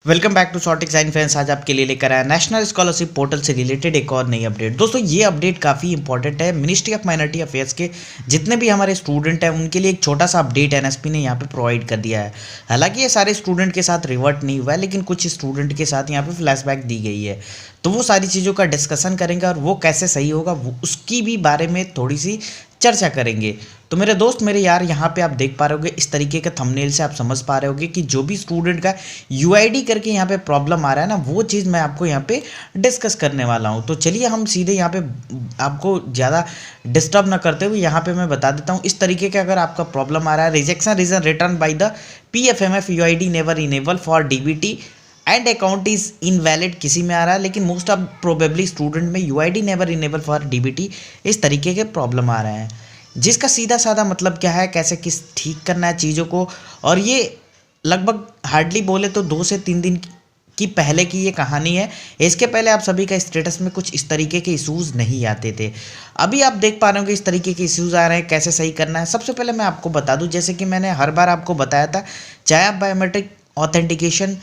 Welcome back to ♯ friends. आज आपके लिए लेकर आया नेशनल स्कॉलरशिप पोर्टल से रिलेटेड एक और नई अपडेट। दोस्तों ये अपडेट काफ़ी इंपॉर्टेंट है। मिनिस्ट्री ऑफ माइनॉरिटी अफेयर्स के जितने भी हमारे स्टूडेंट हैं उनके लिए एक छोटा सा अपडेट एनएसपी ने यहाँ पे प्रोवाइड कर दिया है। हालांकि ये सारे स्टूडेंट के साथ रिवर्ट नहीं हुआ है, लेकिन कुछ स्टूडेंट के साथ यहाँ पे फ्लैशबैक दी गई है। तो वो सारी चीज़ों का डिस्कशन करेंगे और वो कैसे सही होगा उसकी भी बारे में थोड़ी सी चर्चा करेंगे। तो मेरे दोस्त मेरे यार, यहाँ पे आप देख पा रहे होगे, इस तरीके के थंबनेल से आप समझ पा रहे होगे कि जो भी स्टूडेंट का यूआईडी करके यहाँ पे प्रॉब्लम आ रहा है ना, वो चीज़ मैं आपको यहाँ पे डिस्कस करने वाला हूँ। तो चलिए हम सीधे यहाँ पे आपको ज़्यादा डिस्टर्ब ना करते हुए यहाँ पे मैं बता देता हूँ। इस तरीके का अगर आपका प्रॉब्लम आ रहा है, rejection reason return by the PFMF UID never enable for DBT and account is invalid किसी में आ रहा है, लेकिन मोस्ट ऑफ प्रोबेबली स्टूडेंट में UID never enable for DBT इस तरीके के प्रॉब्लम आ रहे हैं, जिसका सीधा साधा मतलब क्या है, कैसे किस ठीक करना है चीज़ों को। और ये लगभग हार्डली बोले तो 2 से 3 दिन की पहले की ये कहानी है। इसके पहले आप सभी का स्टेटस में कुछ इस तरीके के इश्यूज़ नहीं आते थे। अभी आप देख पा रहे हो कि इस तरीके के इश्यूज़ आ रहे हैं, कैसे सही करना है। सबसे पहले मैं आपको बता दूं, जैसे कि मैंने हर बार आपको बताया था, चाहे आप बायोमेट्रिक ऑथेंटिकेशन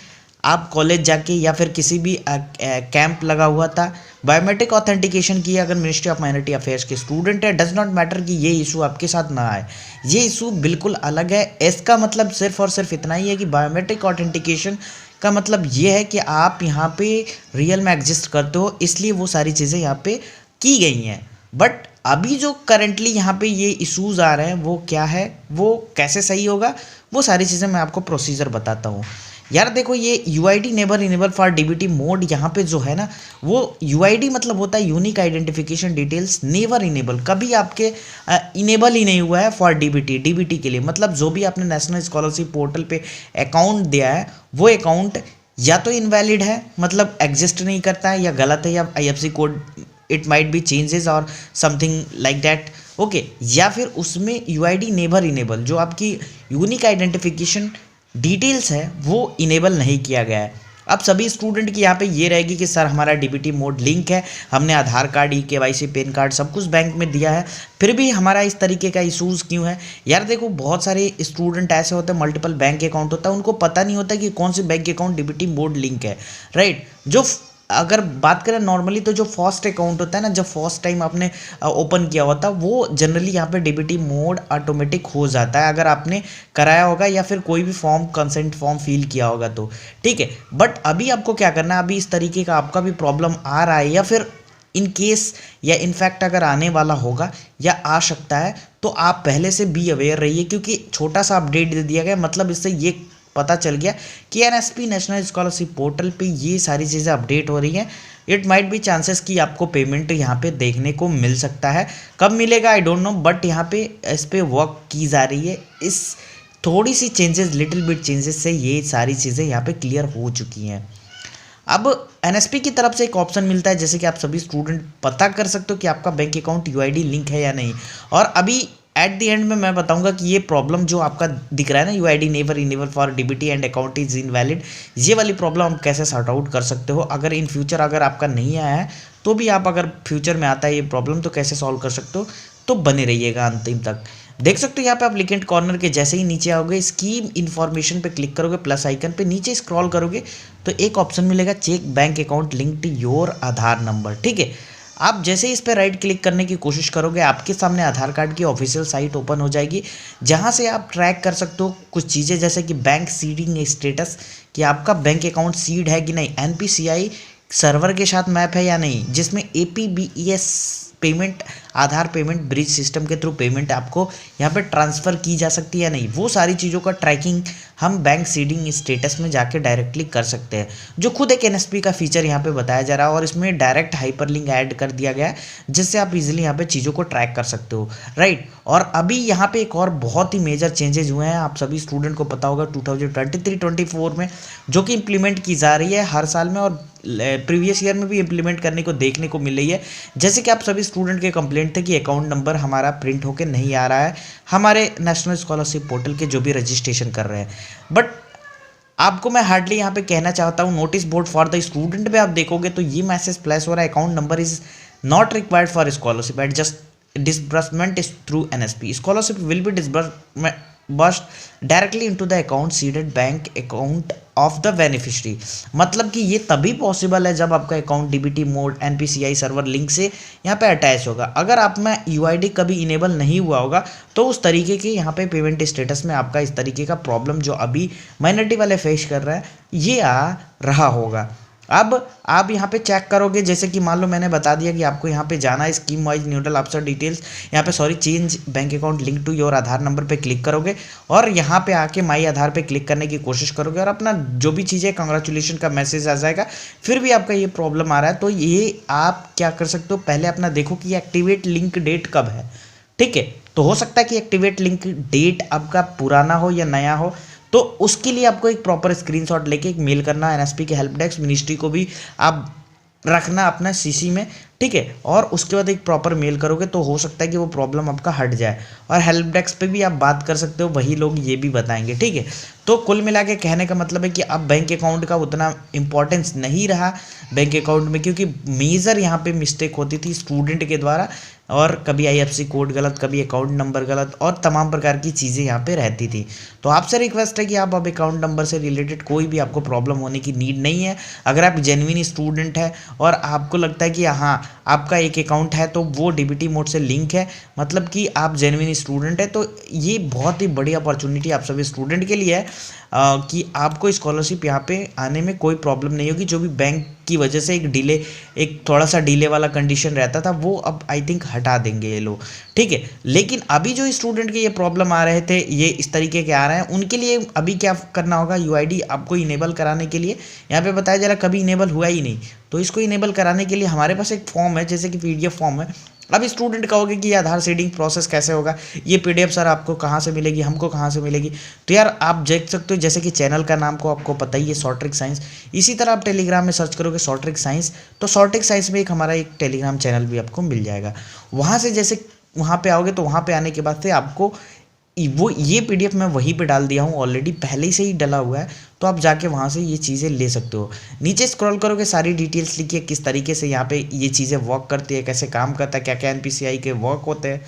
आप कॉलेज जाके या फिर किसी भी कैंप लगा हुआ था, बायोमेट्रिक ऑथेंटिकेशन किया, अगर मिनिस्ट्री ऑफ माइनॉरिटी अफेयर्स के स्टूडेंट है, डज नॉट मैटर कि ये इशू आपके साथ ना आए। ये इशू बिल्कुल अलग है। इसका मतलब सिर्फ और सिर्फ इतना ही है कि बायोमेट्रिक ऑथेंटिकेशन का मतलब ये है कि आप यहाँ पे रियल में एग्जिस्ट करते हो, इसलिए वो सारी चीज़ें यहाँ पे की गई हैं। बट अभी जो करंटली यहाँ पे ये इश्यूज़ आ रहे हैं वो क्या है, वो कैसे सही होगा, वो सारी चीज़ें मैं आपको प्रोसीजर बताता हूँ। यार देखो, ये UID never enable for DBT mode यहाँ पे जो है ना, वो UID मतलब होता है unique identification details never enable, कभी आपके इनेबल ही नहीं हुआ है फॉर DBT के लिए। मतलब जो भी आपने नेशनल स्कॉलरशिप पोर्टल पे अकाउंट दिया है, वो अकाउंट या तो इनवैलिड है, मतलब एग्जिस्ट नहीं करता है, या गलत है, या IFSC code it might be changes और समथिंग लाइक दैट, ओके। या फिर उसमें UID नेवर इनेबल, जो आपकी यूनिक आइडेंटिफिकेशन डिटेल्स है वो इनेबल नहीं किया गया है। अब सभी स्टूडेंट की यहाँ पे ये रहेगी कि सर हमारा DBT मोड लिंक है, हमने आधार कार्ड, KYC, पैन कार्ड सब कुछ बैंक में दिया है, फिर भी हमारा इस तरीके का इशूज़ क्यों है। यार देखो, बहुत सारे स्टूडेंट ऐसे होते हैं, मल्टीपल बैंक अकाउंट होता है, उनको पता नहीं होता कि कौन सी bank account DBT mode link है, राइट। जो अगर बात करें नॉर्मली, तो जो फर्स्ट अकाउंट होता है ना, जब फर्स्ट टाइम आपने ओपन किया होता है, वो जनरली यहाँ पे DBT मोड ऑटोमेटिक हो जाता है, अगर आपने कराया होगा या फिर कोई भी फॉर्म, कंसेंट फॉर्म फिल किया होगा तो, ठीक है। बट अभी आपको क्या करना है, अभी इस तरीके का आपका भी प्रॉब्लम आ रहा है, या फिर इन केस या इनफैक्ट अगर आने वाला होगा या आ सकता है, तो आप पहले से बी अवेयर रहिए, क्योंकि छोटा सा अपडेट दे दिया गया। मतलब इससे ये पता चल गया कि NSP नेशनल स्कॉलरशिप पोर्टल पे ये सारी चीज़ें अपडेट हो रही हैं। इट माइट बी चांसेस कि आपको पेमेंट यहाँ पे देखने को मिल सकता है, कब मिलेगा आई डोंट नो, बट यहाँ पे इस पे वर्क की जा रही है। इस थोड़ी सी चेंजेस, लिटिल बिट चेंजेस से ये सारी चीज़ें यहाँ पे क्लियर हो चुकी हैं। अब NSP की तरफ से एक ऑप्शन मिलता है, जैसे कि आप सभी स्टूडेंट पता कर सकते हो कि आपका बैंक अकाउंट UID लिंक है या नहीं। और अभी एट द एंड में मैं बताऊंगा कि ये प्रॉब्लम जो आपका दिख रहा है ना, UID never enable for DBT and account is invalid, ये वाली प्रॉब्लम आप कैसे सॉर्ट आउट कर सकते हो। अगर इन फ्यूचर अगर आपका नहीं आया है तो भी आप, अगर फ्यूचर में आता है ये प्रॉब्लम, तो कैसे सॉल्व कर सकते हो, तो बने रहिएगा अंतिम तक। देख सकते हो यहाँ पे आप एप्लीकेंट कॉर्नर के जैसे ही नीचे आओगे, स्कीम इन्फॉर्मेशन पे क्लिक करोगे, प्लस आइकन पे नीचे स्क्रॉल करोगे तो एक ऑप्शन मिलेगा, check bank account link to your Aadhaar number, ठीक है। आप जैसे ही इस पर राइट क्लिक करने की कोशिश करोगे, आपके सामने आधार कार्ड की ऑफिशियल साइट ओपन हो जाएगी, जहां से आप ट्रैक कर सकते हो कुछ चीज़ें, जैसे कि बैंक सीडिंग स्टेटस, कि आपका बैंक अकाउंट सीड है कि नहीं, NPCI सर्वर के साथ मैप है या नहीं, जिसमें APBES पेमेंट, आधार पेमेंट ब्रिज सिस्टम के थ्रू पेमेंट आपको यहाँ पे ट्रांसफ़र की जा सकती है या नहीं, वो सारी चीज़ों का ट्रैकिंग हम बैंक सीडिंग स्टेटस में जाके डायरेक्टली कर सकते हैं, जो खुद एक NSP का फीचर यहाँ पे बताया जा रहा है। और इसमें डायरेक्ट हाइपरलिंक ऐड कर दिया गया है, जिससे आप इजीली यहाँ पे चीज़ों को ट्रैक कर सकते हो, राइट। और अभी यहाँ पे एक और बहुत ही मेजर चेंजेज हुए हैं, आप सभी स्टूडेंट को पता होगा, 2023-24 में, जो कि इम्प्लीमेंट की जा रही है हर साल में, और प्रीवियस ईयर में भी इम्प्लीमेंट करने को देखने को मिल रही है। जैसे कि आप सभी स्टूडेंट के कंप्लेंट थे कि अकाउंट नंबर हमारा प्रिंट होकर नहीं आ रहा है हमारे नेशनल स्कॉलरशिप पोर्टल के जो भी रजिस्ट्रेशन कर रहे हैं। बट आपको मैं हार्डली यहाँ पे कहना चाहता हूँ, notice board for the student पे आप देखोगे तो ये मैसेज फ्लैश हो रहा है, account number is not required for scholarship at just disbursement is through NSP, scholarship will be bust directly into the account seeded bank account of the beneficiary. मतलब कि ये तभी पॉसिबल है जब आपका account DBT mode NPCI server link से यहाँ पे अटैच होगा। अगर आप में यूआईडी कभी इनेबल नहीं हुआ होगा तो उस तरीके के यहाँ पे पेमेंट स्टेटस में आपका इस तरीके का प्रॉब्लम जो अभी माइनॉरिटी वाले फेस कर रहे हैं ये आ रहा होगा। अब आप यहाँ पे चेक करोगे, जैसे कि मान लो मैंने बता दिया कि आपको यहाँ पे जाना है scheme wise neutral officer details, यहाँ पे sorry change bank account link to your Aadhaar number पे क्लिक करोगे और यहाँ पे आके माई आधार पे क्लिक करने की कोशिश करोगे और अपना जो भी चीज़ें कांग्रेचुलेशन का मैसेज आ जाएगा। फिर भी आपका ये प्रॉब्लम आ रहा है तो ये आप क्या कर सकते हो, पहले अपना देखो कि एक्टिवेट लिंक डेट कब है। ठीक है, तो हो सकता है कि एक्टिवेट लिंक डेट आपका पुराना हो या नया हो, तो उसके लिए आपको एक प्रॉपर स्क्रीनशॉट लेके एक मेल करना एनएसपी के हेल्प डेस्क, मिनिस्ट्री को भी आप रखना अपना सीसी में। ठीक है, और उसके बाद एक प्रॉपर मेल करोगे तो हो सकता है कि वो प्रॉब्लम आपका हट जाए। और हेल्प डेस्क पे भी आप बात कर सकते हो, वही लोग ये भी बताएंगे। ठीक है, तो कुल मिला के कहने का मतलब है कि अब बैंक अकाउंट का उतना इंपॉर्टेंस नहीं रहा बैंक अकाउंट में, क्योंकि मेजर यहाँ पे मिस्टेक होती थी स्टूडेंट के द्वारा, और कभी आईएफएससी कोड गलत, कभी अकाउंट नंबर गलत, और तमाम प्रकार की चीज़ें यहाँ पे रहती थी। तो आपसे रिक्वेस्ट है कि आप अब अकाउंट नंबर से रिलेटेड कोई भी आपको प्रॉब्लम होने की नीड नहीं है। अगर आप जेन्युइन स्टूडेंट है और आपको लगता है कि हाँ आपका एक अकाउंट है तो वो डीबीटी मोड से लिंक है, मतलब कि आप जेन्युइन स्टूडेंट है, तो ये बहुत ही बड़ी अपॉर्चुनिटी आप सभी स्टूडेंट के लिए है कि आपको स्कॉलरशिप यहाँ पे आने में कोई प्रॉब्लम नहीं होगी। जो भी बैंक की वजह से एक डिले, एक थोड़ा सा डिले वाला कंडीशन रहता था, वो अब आई थिंक हटा देंगे ये लोग। ठीक है, लेकिन अभी जो स्टूडेंट के ये प्रॉब्लम आ रहे थे, ये इस तरीके के आ रहे हैं, उनके लिए अभी क्या करना होगा, यूआईडी आपको इनेबल कराने के लिए यहाँ पे बताया जा रहा कभी इनेबल हुआ ही नहीं, तो इसको इनेबल कराने के लिए हमारे पास एक फॉर्म है, जैसे कि पीडीएफ फॉर्म है। अब स्टूडेंट कहोगे कि ये आधार सीडिंग प्रोसेस कैसे होगा, ये पीडीएफ सर आपको कहाँ से मिलेगी, हमको कहाँ से मिलेगी। तो यार आप देख सकते हो, जैसे कि चैनल का नाम को आपको पता ही है सॉर्ट्रिक साइंस, इसी तरह आप टेलीग्राम में सर्च करोगे सॉर्ट्रिक साइंस, तो सॉर्ट्रिक साइंस में एक हमारा एक टेलीग्राम चैनल भी आपको मिल जाएगा। वहाँ से जैसे वहाँ पे आओगे तो वहाँ पे आने के बाद से आपको वो ये पीडीएफ मैं वहीं पे डाल दिया हूँ, ऑलरेडी पहले से ही डला हुआ है, तो आप जाके वहाँ से ये चीज़ें ले सकते हो। नीचे स्क्रॉल करोगे सारी डिटेल्स लिखिए किस तरीके से यहाँ पे ये चीज़ें वर्क करती है, कैसे काम करता है, क्या क्या एनपीसीआई के वर्क होते हैं।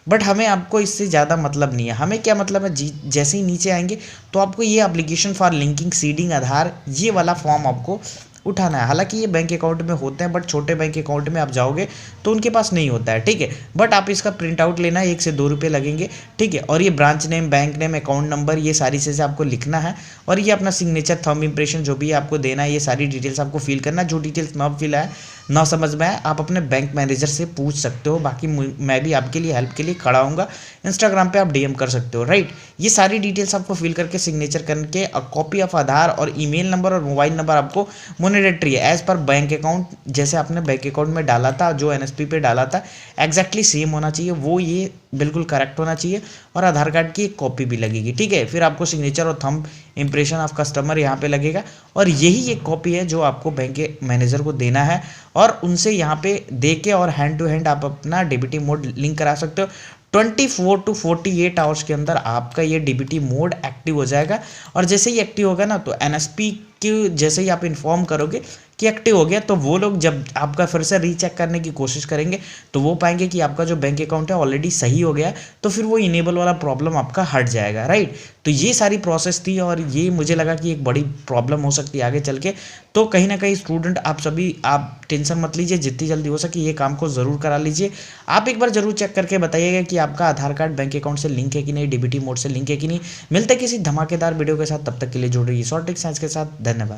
बट हमें आपको इससे ज़्यादा मतलब नहीं है। हमें क्या मतलब है, जैसे ही नीचे आएंगे तो आपको ये एप्लीकेशन फॉर लिंकिंग सीडिंग आधार, ये वाला फॉर्म आपको उठाना है। हालांकि ये बैंक अकाउंट में होते हैं, बट छोटे बैंक अकाउंट में आप जाओगे तो उनके पास नहीं होता है। ठीक है, बट आप इसका प्रिंट आउट लेना है, 1 से 2 रुपये लगेंगे। ठीक है, और ये branch name, bank name, account number, ये सारी चीज़ें आपको लिखना है, और ये अपना सिग्नेचर, थंब इम्प्रेशन जो भी आपको देना है, ये सारी डिटेल्स आपको फिल करना है। जो डिटेल्स ना फिल है, ना समझ में आए, आप अपने बैंक मैनेजर से पूछ सकते हो। बाकी मैं भी आपके लिए हेल्प के लिए खड़ा हूँगा, इंस्टाग्राम पे आप डीएम कर सकते हो। राइट, ये सारी डिटेल्स आपको फिल करके सिग्नेचर करके कॉपी ऑफ आधार और ईमेल नंबर और मोबाइल नंबर आपको मॉनिटरी है एज पर बैंक अकाउंट, जैसे आपने बैंक अकाउंट में डाला था, जो एनएसपी पे डाला था, एग्जैक्टली सेम होना चाहिए, वो ये बिल्कुल करेक्ट होना चाहिए, और आधार कार्ड की एक कॉपी भी लगेगी। ठीक है, फिर आपको सिग्नेचर और थंब इम्प्रेशन ऑफ कस्टमर यहाँ पे लगेगा, और यही एक कॉपी है जो आपको बैंक के मैनेजर को देना है, और उनसे यहाँ पे दे के और हैंड टू हैंड आप अपना डीबीटी मोड लिंक करा सकते हो। 24 to 48 आवर्स के अंदर आपका ये डीबीटी मोड एक्टिव हो जाएगा, और जैसे ही एक्टिव होगा ना, तो एनएसपी की जैसे ही आप इन्फॉर्म करोगे कि एक्टिव हो गया, तो वो लोग जब आपका फिर से रीचेक करने की कोशिश करेंगे तो वो पाएंगे कि आपका जो बैंक अकाउंट है ऑलरेडी सही हो गया, तो फिर वो इनेबल वाला प्रॉब्लम आपका हट जाएगा। राइट, तो ये सारी प्रोसेस थी, और ये मुझे लगा कि एक बड़ी प्रॉब्लम हो सकती है आगे चल के। तो कहीं ना कहीं स्टूडेंट आप सभी, आप टेंशन मत लीजिए, जितनी जल्दी हो सके ये काम को ज़रूर करा लीजिए। आप एक बार जरूर चेक करके बताइएगा कि आपका आधार कार्ड बैंक अकाउंट से लिंक है कि नहीं, डीबीटी मोड से लिंक है कि नहीं। मिलते किसी धमाकेदार वीडियो के साथ, तब तक के लिए जुड़ रहिए सॉर्ट्रिक साइंस के साथ। धन्यवाद।